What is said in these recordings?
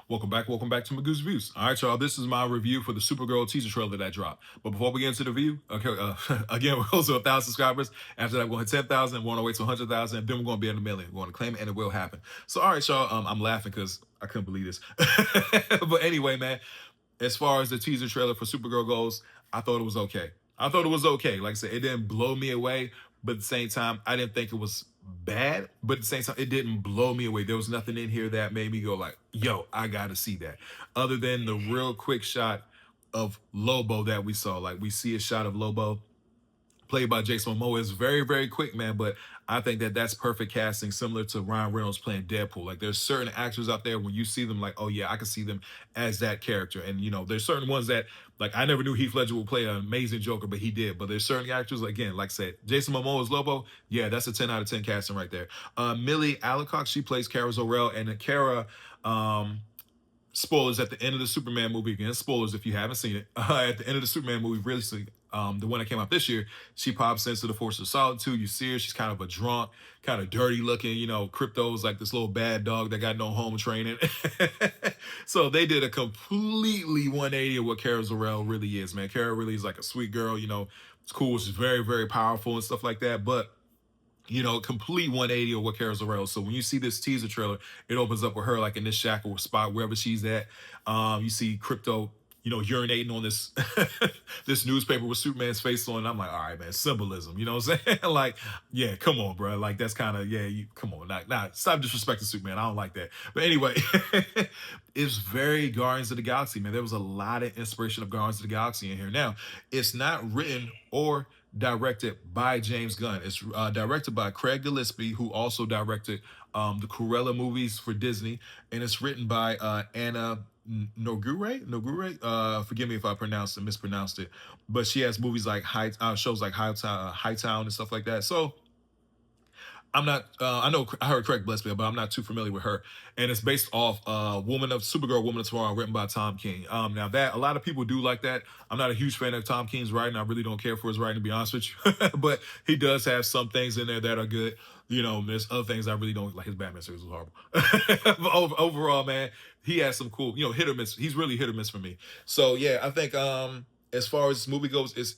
Welcome back to Magoo's Reviews. All right, y'all, this is my review for the Supergirl teaser trailer that dropped. But before we get into the review, okay, again, we're close to 1,000 subscribers. After that, we're going to 10,000, we're on our way to 100,000, and then we're going to be at a million. We're going to claim it, and it will happen. So, all right, y'all, I'm laughing because I couldn't believe this. But anyway, man, as far as the teaser trailer for Supergirl goes, I thought it was okay. I thought it was okay. Like I said, it didn't blow me away, but at the same time, I didn't think it was bad. But at the same time, it didn't blow me away. There was nothing in here that made me go like, "Yo, I gotta see that." Other than the real quick shot of Lobo that we saw, like we see a shot of Lobo played by Jason Momoa is very, very quick, man. But I think that that's perfect casting, similar to Ryan Reynolds playing Deadpool. Like there's certain actors out there when you see them, like, oh yeah, I can see them as that character. And you know, there's certain ones that, like, I never knew Heath Ledger would play an amazing Joker, but he did. But there's certain actors, again, like I said, Jason Momoa's Lobo, yeah, that's a 10 out of 10 casting right there. Millie Alcock, she plays Kara Zor-El, and Kara, spoilers at the end of the Superman movie. Again, spoilers if you haven't seen it. At the end of the Superman movie, really, the one that came out this year, she pops into the Force of Solitude. You see her; she's kind of a drunk, kind of dirty looking. You know, Crypto's like this little bad dog that got no home training. So they did a completely 180 of what Kara Zor-El really is. Man, Kara really is like a sweet girl. You know, it's cool. She's very, very powerful and stuff like that. But you know, complete 180 of what Kara Zor-El. So when you see this teaser trailer, it opens up with her like in this shack or spot wherever she's at. You see Crypto, you know, urinating on this this newspaper with Superman's face on. And I'm like, all right, man, symbolism. You know what I'm saying? Like, yeah, come on, bro. Like that's kind of come on, stop disrespecting Superman. I don't like that. But anyway, it's very Guardians of the Galaxy, man. There was a lot of inspiration of Guardians of the Galaxy in here. Now, it's not written or directed by James Gunn. It's directed by Craig Gillespie, who also directed the Cruella movies for Disney, and it's written by Anna Nogure. Forgive me if I mispronounced it, but she has movies like shows like Hightown and stuff like that. So I'm not. I know I heard Craig Gillespie, but I'm not too familiar with her. And it's based off Supergirl, Woman of Tomorrow, written by Tom King. Now that a lot of people do like that. I'm not a huge fan of Tom King's writing. I really don't care for his writing, to be honest with you. But he does have some things in there that are good. You know, there's other things I really don't like. His Batman series was horrible. But overall, man, he has some cool, you know, hit or miss. He's really hit or miss for me. So yeah, I think as far as this movie goes, it's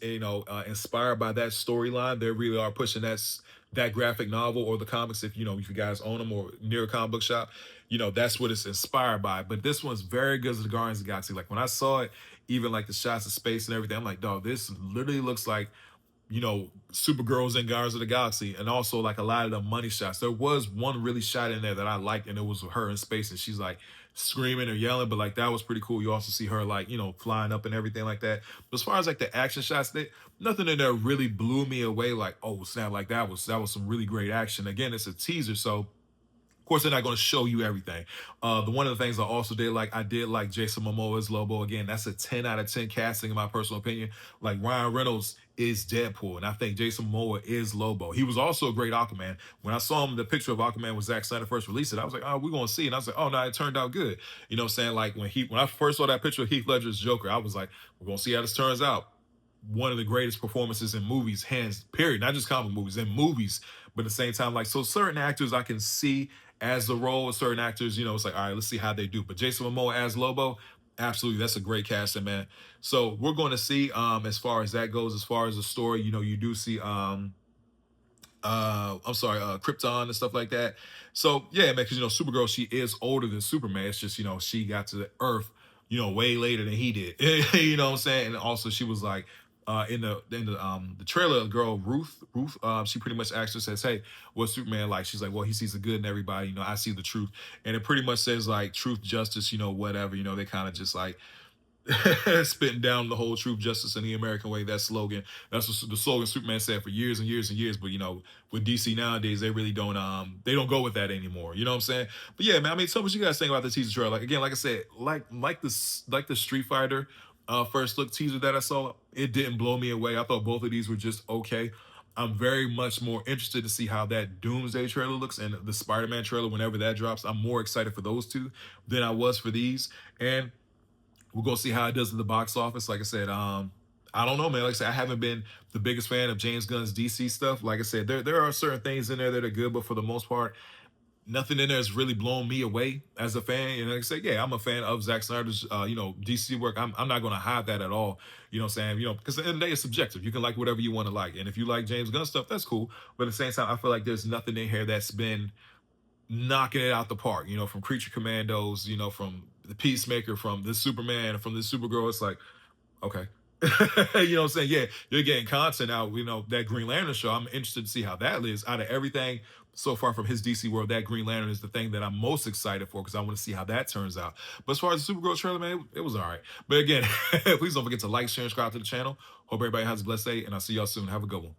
inspired by that storyline. They really are pushing that graphic novel or the comics, if you guys own them or near a comic book shop, that's what it's inspired by. But this one's very good as the Guardians of the Galaxy. Like when I saw it, even like the shots of space and everything, I'm like, dog, this literally looks like Supergirl's in Guardians of the Galaxy, and also like a lot of the money shots. There was one really shot in there that I liked, and it was her in space, and she's like screaming or yelling, but like that was pretty cool. You also see her like flying up and everything like that. But as far as like the action shots, nothing in there really blew me away. Like, oh snap! Like that was some really great action. Again, it's a teaser, so of course, they're not going to show you everything. One of the things I also did like Jason Momoa's Lobo. Again, that's a 10 out of 10 casting in my personal opinion. Like Ryan Reynolds is Deadpool, and I think Jason Momoa is Lobo. He was also a great Aquaman. When I saw him, the picture of Aquaman with Zack Snyder first released it, I was like, oh, we're going to see it. And I was like, oh, no, it turned out good. You know what I'm saying? Like when I first saw that picture of Heath Ledger's Joker, I was like, we're going to see how this turns out. One of the greatest performances in movies, hands, period. Not just comic movies, in movies. But at the same time, like, so certain actors I can see as the role of certain actors, it's like, all right, let's see how they do. But Jason Momoa as Lobo, absolutely, that's a great casting, man. So we're going to see as far as that goes, as far as the story, you do see Krypton and stuff like that. So yeah, man, because Supergirl, she is older than Superman. It's just she got to the Earth, way later than he did. You know what I'm saying? And also she was like in the trailer, girl Ruth, she pretty much actually says, "Hey, what's Superman like?" She's like, "Well, he sees the good in everybody. I see the truth," and it pretty much says like truth, justice, whatever. They kind of just like spitting down the whole truth, justice, and the American way. That slogan, that's what the slogan Superman said for years and years and years. But with DC nowadays, they really don't go with that anymore. You know what I'm saying? But yeah, man. I mean, tell me what you guys think about the teaser trailer. Like again, like I said, like the Street Fighter first look teaser that I saw, it didn't blow me away. I thought both of these were just okay. I'm very much more interested to see how that Doomsday trailer looks and the Spider-Man trailer whenever that drops. I'm more excited for those two than I was for these. And we're gonna see how it does in the box office. Like I said, I don't know, man. Like I said, I haven't been the biggest fan of James Gunn's DC stuff. Like I said, there are certain things in there that are good, but for the most part, nothing in there has really blown me away as a fan. And like I say, yeah, I'm a fan of Zack Snyder's, DC work. I'm not going to hide that at all. You know what I'm saying? Because at the end of the day, it's subjective. You can like whatever you want to like. And if you like James Gunn stuff, that's cool. But at the same time, I feel like there's nothing in here that's been knocking it out the park, from Creature Commandos, from the Peacemaker, from the Superman, from the Supergirl. It's like, okay. You know what I'm saying? Yeah, you're getting content out, that Green Lantern show. I'm interested to see how that lives. Out of everything so far from his DC world, that Green Lantern is the thing that I'm most excited for because I want to see how that turns out. But as far as the Supergirl trailer, man, it was all right. But again, please don't forget to like, share, and subscribe to the channel. Hope everybody has a blessed day, and I'll see y'all soon. Have a good one.